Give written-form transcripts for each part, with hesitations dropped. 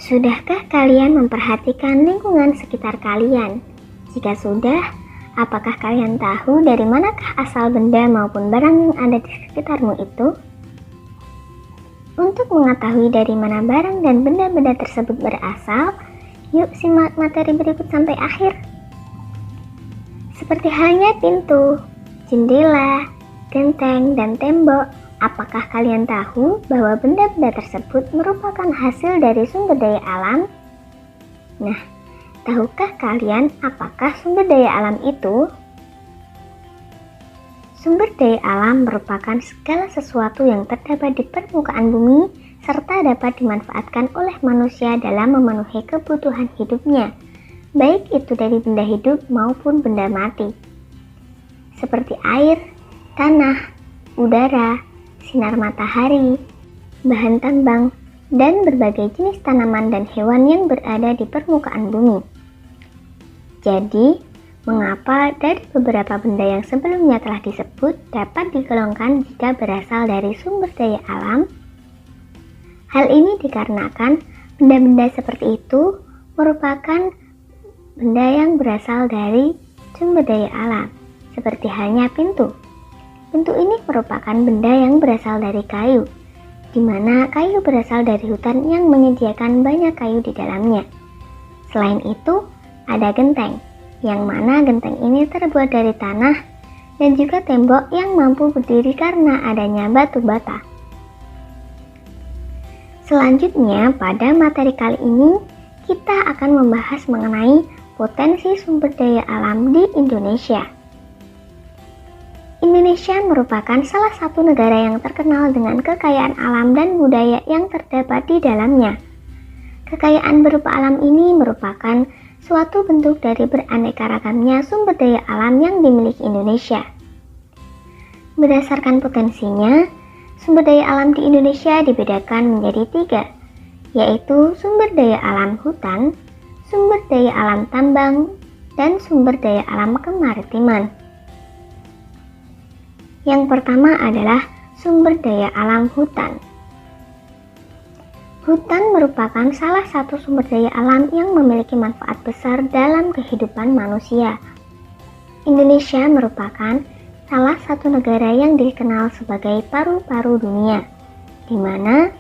Sudahkah kalian memperhatikan lingkungan sekitar kalian? Jika sudah, apakah kalian tahu dari manakah asal benda maupun barang yang ada di sekitarmu itu? Untuk mengetahui dari mana barang dan benda-benda tersebut berasal, yuk simak materi berikut sampai akhir. Seperti halnya pintu, jendela, genteng, dan tembok, apakah kalian tahu bahwa benda-benda tersebut merupakan hasil dari sumber daya alam? Nah, tahukah kalian apakah sumber daya alam itu? Sumber daya alam merupakan segala sesuatu yang terdapat di permukaan bumi serta dapat dimanfaatkan oleh manusia dalam memenuhi kebutuhan hidupnya, baik itu dari benda hidup maupun benda mati. Seperti air, tanah, udara, sinar matahari, bahan tambang, dan berbagai jenis tanaman dan hewan yang berada di permukaan bumi. Jadi, mengapa dari beberapa benda yang sebelumnya telah disebut dapat digolongkan jika berasal dari sumber daya alam? Hal ini dikarenakan benda-benda seperti itu merupakan benda yang berasal dari sumber daya alam, seperti halnya pintu. Pintu ini merupakan benda yang berasal dari kayu, di mana kayu berasal dari hutan yang menyediakan banyak kayu di dalamnya. Selain itu, ada genteng, yang mana genteng ini terbuat dari tanah dan juga tembok yang mampu berdiri karena adanya batu bata. Selanjutnya, pada materi kali ini, kita akan membahas mengenai potensi sumber daya alam di Indonesia. Indonesia merupakan salah satu negara yang terkenal dengan kekayaan alam dan budaya yang terdapat di dalamnya. Kekayaan berupa alam ini merupakan suatu bentuk dari beraneka ragamnya sumber daya alam yang dimiliki Indonesia. Berdasarkan potensinya, sumber daya alam di Indonesia dibedakan menjadi 3, yaitu sumber daya alam hutan, sumber daya alam tambang, dan sumber daya alam kemaritiman. Yang pertama adalah sumber daya alam hutan. Hutan merupakan salah satu sumber daya alam yang memiliki manfaat besar dalam kehidupan manusia. Indonesia merupakan salah satu negara yang dikenal sebagai paru-paru dunia, di mana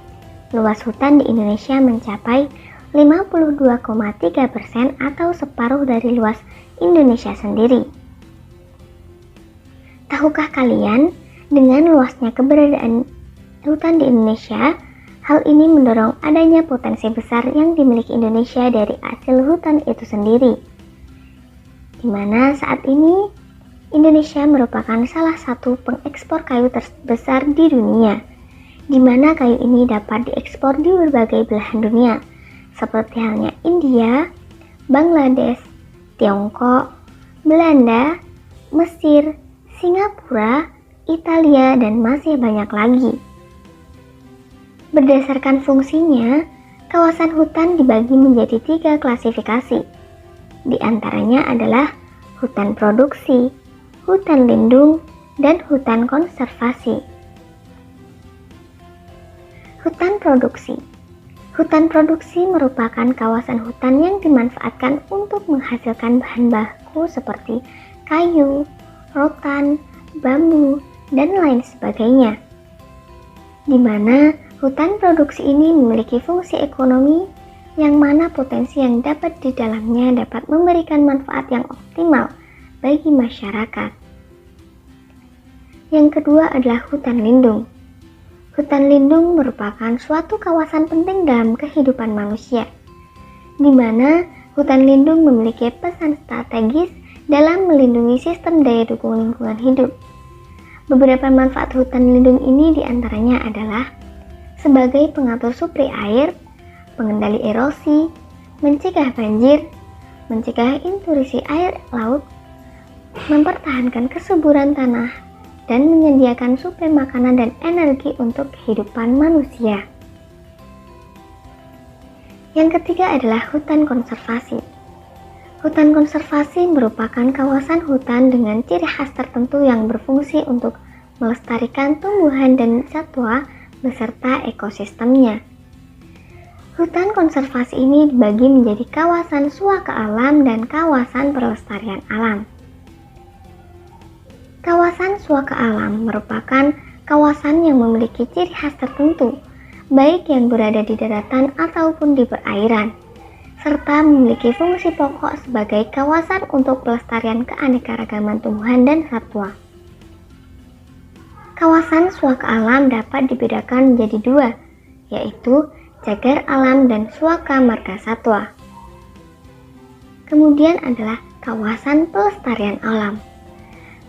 luas hutan di Indonesia mencapai 52,3% atau separuh dari luas Indonesia sendiri. Tahukah kalian, dengan luasnya keberadaan hutan di Indonesia, hal ini mendorong adanya potensi besar yang dimiliki Indonesia dari hasil hutan itu sendiri, di mana saat ini Indonesia merupakan salah satu pengekspor kayu terbesar di dunia, di mana kayu ini dapat diekspor di berbagai belahan dunia, seperti halnya India, Bangladesh, Tiongkok, Belanda, Mesir, Singapura, Italia, dan masih banyak lagi. Berdasarkan fungsinya, kawasan hutan dibagi menjadi 3 klasifikasi. Di antaranya adalah hutan produksi, hutan lindung, dan hutan konservasi. Hutan produksi. Hutan produksi merupakan kawasan hutan yang dimanfaatkan untuk menghasilkan bahan baku seperti kayu, rotan, bambu, dan lain sebagainya. Di mana hutan produksi ini memiliki fungsi ekonomi yang mana potensi yang dapat di dalamnya dapat memberikan manfaat yang optimal bagi masyarakat. Yang kedua adalah hutan lindung. Hutan lindung merupakan suatu kawasan penting dalam kehidupan manusia, di mana hutan lindung memiliki pesan strategis dalam melindungi sistem daya dukung lingkungan hidup. Beberapa manfaat hutan lindung ini diantaranya adalah sebagai pengatur supli air, pengendali erosi, mencegah banjir, mencegah intrusi air laut, mempertahankan kesuburan tanah, dan menyediakan suplai makanan dan energi untuk kehidupan manusia. Yang ketiga adalah hutan konservasi. Hutan konservasi merupakan kawasan hutan dengan ciri khas tertentu yang berfungsi untuk melestarikan tumbuhan dan satwa beserta ekosistemnya. Hutan konservasi ini dibagi menjadi kawasan suaka alam dan kawasan pelestarian alam. Kawasan suaka alam merupakan kawasan yang memiliki ciri khas tertentu, baik yang berada di daratan ataupun di perairan, serta memiliki fungsi pokok sebagai kawasan untuk pelestarian keanekaragaman tumbuhan dan satwa. Kawasan suaka alam dapat dibedakan menjadi dua, yaitu cagar alam dan suaka marga satwa. Kemudian adalah kawasan pelestarian alam.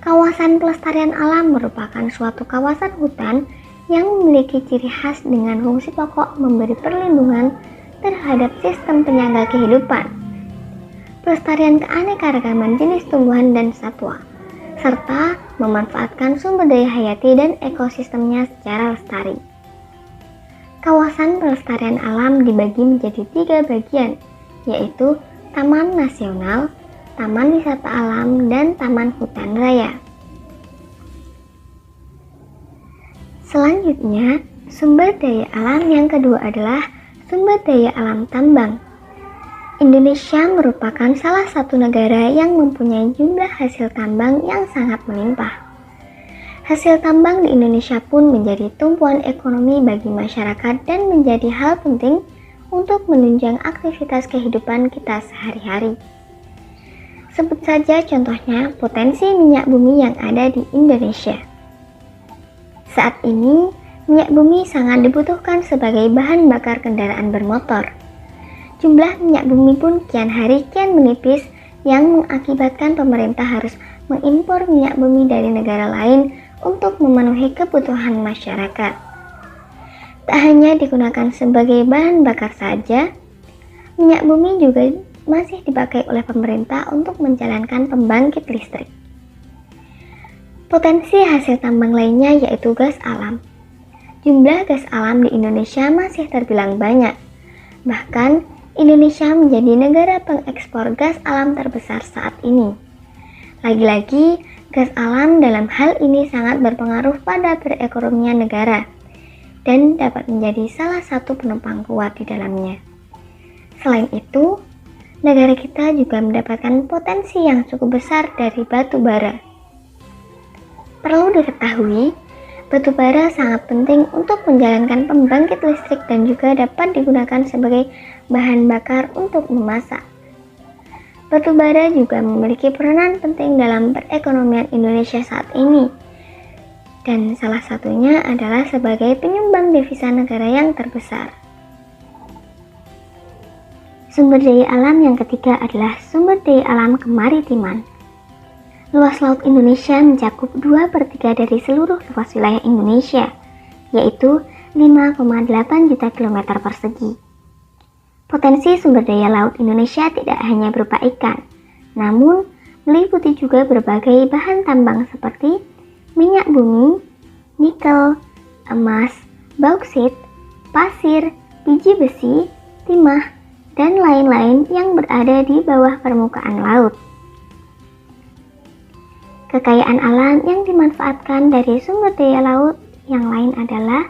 Kawasan pelestarian alam merupakan suatu kawasan hutan yang memiliki ciri khas dengan fungsi pokok memberi perlindungan terhadap sistem penyangga kehidupan, pelestarian keanekaragaman jenis tumbuhan dan satwa, serta memanfaatkan sumber daya hayati dan ekosistemnya secara lestari. Kawasan pelestarian alam dibagi menjadi 3 bagian, yaitu Taman Nasional, Taman Wisata Alam, dan Taman Hutan Raya. Selanjutnya, sumber daya alam yang kedua adalah sumber daya alam tambang. Indonesia merupakan salah satu negara yang mempunyai jumlah hasil tambang yang sangat melimpah. Hasil tambang di Indonesia pun menjadi tumpuan ekonomi bagi masyarakat dan menjadi hal penting untuk menunjang aktivitas kehidupan kita sehari-hari. Sebut saja contohnya potensi minyak bumi yang ada di Indonesia. Saat ini, minyak bumi sangat dibutuhkan sebagai bahan bakar kendaraan bermotor. Jumlah minyak bumi pun kian hari kian menipis yang mengakibatkan pemerintah harus mengimpor minyak bumi dari negara lain untuk memenuhi kebutuhan masyarakat. Tak hanya digunakan sebagai bahan bakar saja, minyak bumi juga masih dipakai oleh pemerintah untuk menjalankan pembangkit listrik. Potensi hasil tambang lainnya yaitu gas alam. Jumlah gas alam di Indonesia masih terbilang banyak. Bahkan, Indonesia menjadi negara pengekspor gas alam terbesar saat ini. Lagi-lagi, gas alam dalam hal ini sangat berpengaruh pada perekonomian negara dan dapat menjadi salah satu penopang kuat di dalamnya. Selain itu, negara kita juga mendapatkan potensi yang cukup besar dari batu bara. Perlu diketahui, batu bara sangat penting untuk menjalankan pembangkit listrik dan juga dapat digunakan sebagai bahan bakar untuk memasak. Batu bara juga memiliki peranan penting dalam perekonomian Indonesia saat ini, dan salah satunya adalah sebagai penyumbang devisa negara yang terbesar. Sumber daya alam yang ketiga adalah sumber daya alam kemaritiman. Luas laut Indonesia mencakup 2/3 dari seluruh luas wilayah Indonesia, yaitu 5,8 juta kilometer persegi. Potensi sumber daya laut Indonesia tidak hanya berupa ikan, namun meliputi juga berbagai bahan tambang seperti minyak bumi, nikel, emas, bauksit, pasir, biji besi, timah, dan lain-lain yang berada di bawah permukaan laut. Kekayaan alam yang dimanfaatkan dari sumber daya laut yang lain adalah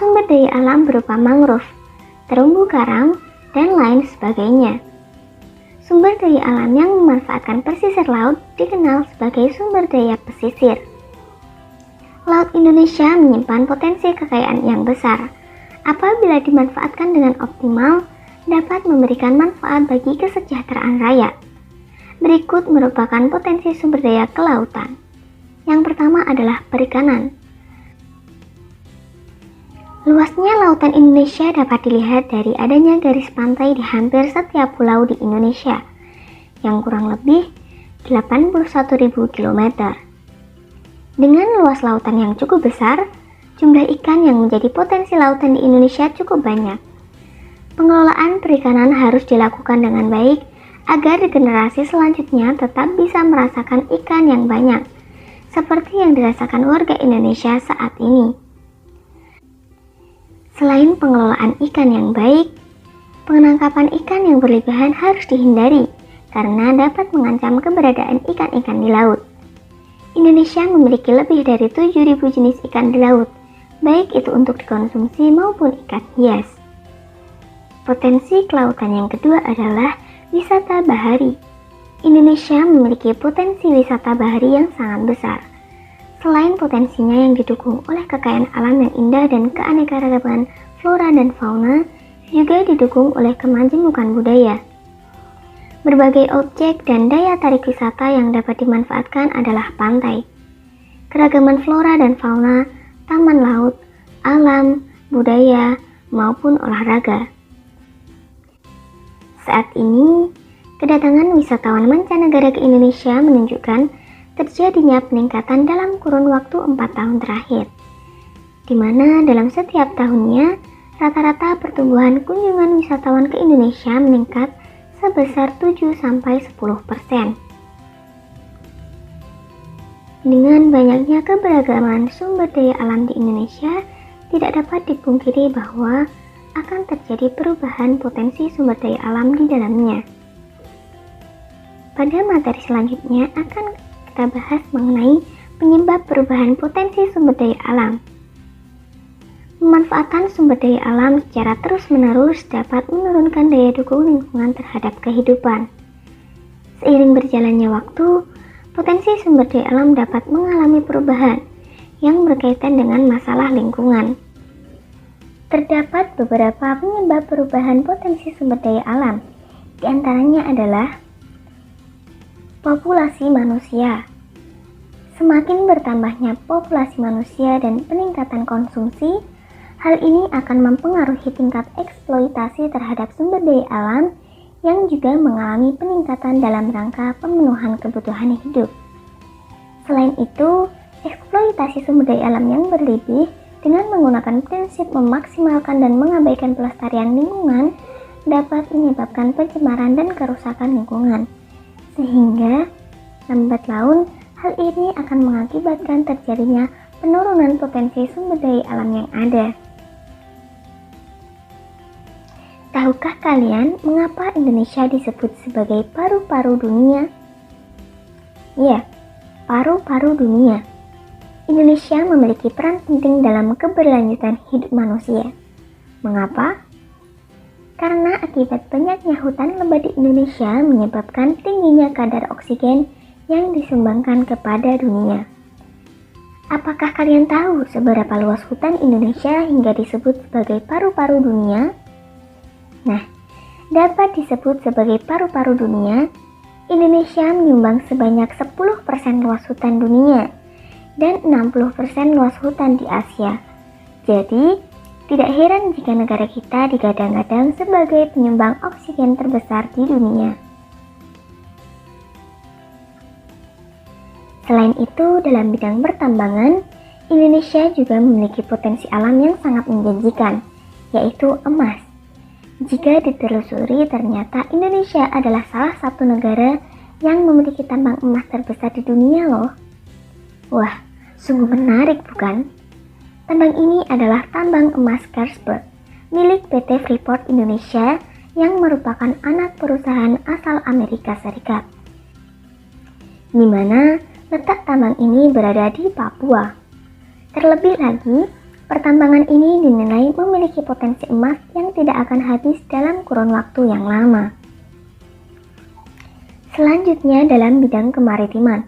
sumber daya alam berupa mangrove, terumbu karang, dan lain sebagainya. Sumber daya alam yang memanfaatkan pesisir laut dikenal sebagai sumber daya pesisir. Laut Indonesia menyimpan potensi kekayaan yang besar. Apabila dimanfaatkan dengan optimal, dapat memberikan manfaat bagi kesejahteraan rakyat. Berikut merupakan potensi sumber daya kelautan. Yang pertama adalah perikanan. Luasnya lautan Indonesia dapat dilihat dari adanya garis pantai di hampir setiap pulau di Indonesia, yang kurang lebih 81.000 km. Dengan luas lautan yang cukup besar, jumlah ikan yang menjadi potensi lautan di Indonesia cukup banyak. Pengelolaan perikanan harus dilakukan dengan baik agar generasi selanjutnya tetap bisa merasakan ikan yang banyak, seperti yang dirasakan warga Indonesia saat ini. Selain pengelolaan ikan yang baik, penangkapan ikan yang berlebihan harus dihindari karena dapat mengancam keberadaan ikan-ikan di laut. Indonesia memiliki lebih dari 7.000 jenis ikan di laut, baik itu untuk dikonsumsi maupun ikan hias. Potensi kelautan yang kedua adalah wisata bahari. Indonesia memiliki potensi wisata bahari yang sangat besar. Selain potensinya yang didukung oleh kekayaan alam yang indah dan keanekaragaman flora dan fauna, juga didukung oleh kemajemukan budaya. Berbagai objek dan daya tarik wisata yang dapat dimanfaatkan adalah pantai, keragaman flora dan fauna, taman laut, alam, budaya, maupun olahraga. Saat ini, kedatangan wisatawan mancanegara ke Indonesia menunjukkan terjadinya peningkatan dalam kurun waktu 4 tahun terakhir, di mana dalam setiap tahunnya, rata-rata pertumbuhan kunjungan wisatawan ke Indonesia meningkat sebesar 7-10%. Dengan banyaknya keberagaman sumber daya alam di Indonesia, tidak dapat dipungkiri bahwa akan terjadi perubahan potensi sumber daya alam di dalamnya. Pada materi selanjutnya akan kita bahas mengenai penyebab perubahan potensi sumber daya alam. Pemanfaatan sumber daya alam secara terus-menerus dapat menurunkan daya dukung lingkungan terhadap kehidupan. Seiring berjalannya waktu, potensi sumber daya alam dapat mengalami perubahan yang berkaitan dengan masalah lingkungan. Terdapat beberapa penyebab perubahan potensi sumber daya alam. Di antaranya adalah populasi manusia. Semakin bertambahnya populasi manusia dan peningkatan konsumsi, hal ini akan mempengaruhi tingkat eksploitasi terhadap sumber daya alam yang juga mengalami peningkatan dalam rangka pemenuhan kebutuhan hidup. Selain itu, eksploitasi sumber daya alam yang berlebih dengan menggunakan prinsip memaksimalkan dan mengabaikan pelestarian lingkungan dapat menyebabkan pencemaran dan kerusakan lingkungan. Sehingga, lambat laun, hal ini akan mengakibatkan terjadinya penurunan potensi sumber daya alam yang ada. Tahukah kalian mengapa Indonesia disebut sebagai paru-paru dunia? Ya, paru-paru dunia. Indonesia memiliki peran penting dalam keberlanjutan hidup manusia. Mengapa? Karena akibat banyaknya hutan lebat di Indonesia menyebabkan tingginya kadar oksigen yang disumbangkan kepada dunia. Apakah kalian tahu seberapa luas hutan Indonesia hingga disebut sebagai paru-paru dunia? Nah, dapat disebut sebagai paru-paru dunia, Indonesia menyumbang sebanyak 10% luas hutan dunia dan 60% luas hutan di Asia. Jadi, tidak heran jika negara kita digadang-gadang sebagai penyumbang oksigen terbesar di dunia. Selain itu, dalam bidang pertambangan, Indonesia juga memiliki potensi alam yang sangat menjanjikan, yaitu emas. Jika ditelusuri, ternyata Indonesia adalah salah satu negara yang memiliki tambang emas terbesar di dunia loh. Wah, sungguh menarik bukan? Tambang ini adalah tambang emas Grasberg, milik PT Freeport Indonesia yang merupakan anak perusahaan asal Amerika Serikat. Di mana letak tambang ini berada di Papua. Terlebih lagi, pertambangan ini dinilai memiliki potensi emas yang tidak akan habis dalam kurun waktu yang lama. Selanjutnya dalam bidang kemaritiman.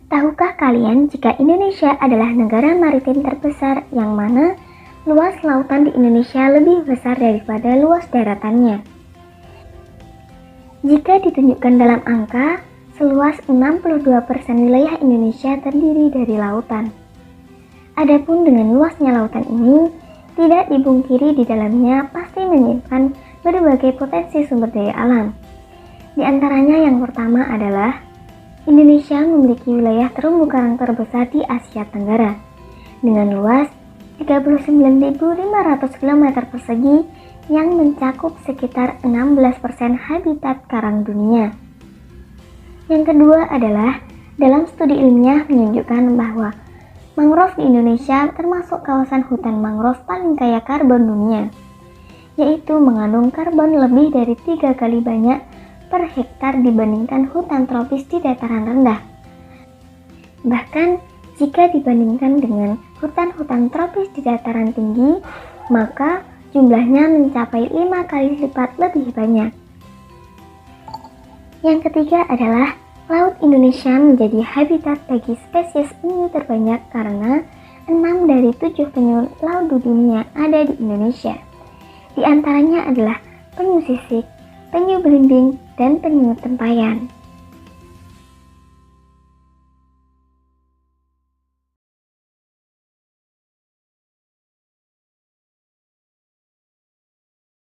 Tahukah kalian jika Indonesia adalah negara maritim terbesar yang mana luas lautan di Indonesia lebih besar daripada luas daratannya? Jika ditunjukkan dalam angka, seluas 62% wilayah Indonesia terdiri dari lautan. Adapun dengan luasnya lautan ini, tidak dipungkiri di dalamnya pasti menyimpan berbagai potensi sumber daya alam. Di antaranya yang pertama adalah Indonesia memiliki wilayah terumbu karang terbesar di Asia Tenggara dengan luas 39.500 km persegi yang mencakup sekitar 16% habitat karang dunia. Yang kedua adalah dalam studi ilmiah menunjukkan bahwa mangrove di Indonesia termasuk kawasan hutan mangrove paling kaya karbon dunia, yaitu mengandung karbon lebih dari 3 kali banyak per hektar dibandingkan hutan tropis di dataran rendah. Bahkan, jika dibandingkan dengan hutan-hutan tropis di dataran tinggi, maka Jumlahnya mencapai 5 kali lipat lebih banyak. Yang ketiga adalah Laut Indonesia menjadi habitat bagi spesies penyu terbanyak karena 6 dari 7 penyu laut di dunia ada di Indonesia. Di antaranya adalah penyu sisik, penyu belimbing, dan penyu tempayan.